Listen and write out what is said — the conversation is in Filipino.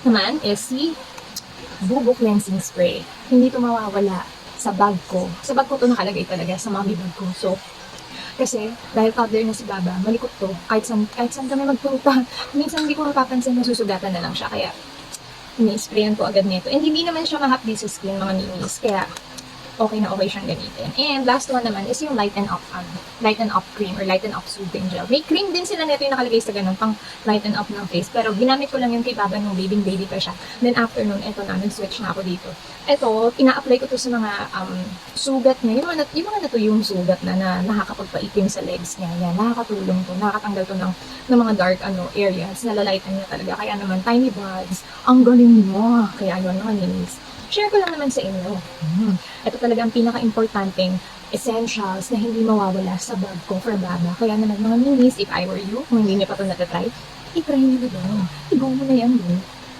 naman is si Bubo Cleansing Spray. Hindi to mawawala sa bag ko. Sa bag ko to nakalagay talaga, sa mommy bag ko. So, kasi, dahil toddler na si Baba, malikot to. Kahit saan kami magpunta, minsan hindi ko mapapansin na susugatan na lang siya. Kaya, ini-sprayan ko agad nito. And hindi naman siya mahapdi sa skin, mga minis. Kaya, okay na okay siyang gamitin. And last one naman is yung Lighten Up cream or Lighten Up soothing gel. May cream din sila nito yung nakalagay sa ganun, pang lighten up ng face. Pero ginamit ko lang yung kay Baba nung baby pa siya. Then after nun, eto na, nag-switch na ako dito. Eto, ina-apply ko to sa mga sugat niya. Yung mga natuyong sugat na nakakapagpaitim sa legs niya. Yan, nakakatulong to. Nakakatanggal to ng mga dark areas. Nalalighten niya talaga. Kaya naman, tiny buds, ang galing mo. Kaya yun, mga ninis. Share ko lang naman sa inyo. Ito talaga ang pinaka-importanting essentials na hindi mawawala sa bag ko for Baba. Kaya naman mga minis, if I were you, kung hindi niyo pa ito natatry, i-try niyo na doon. I-go mo na yan doon.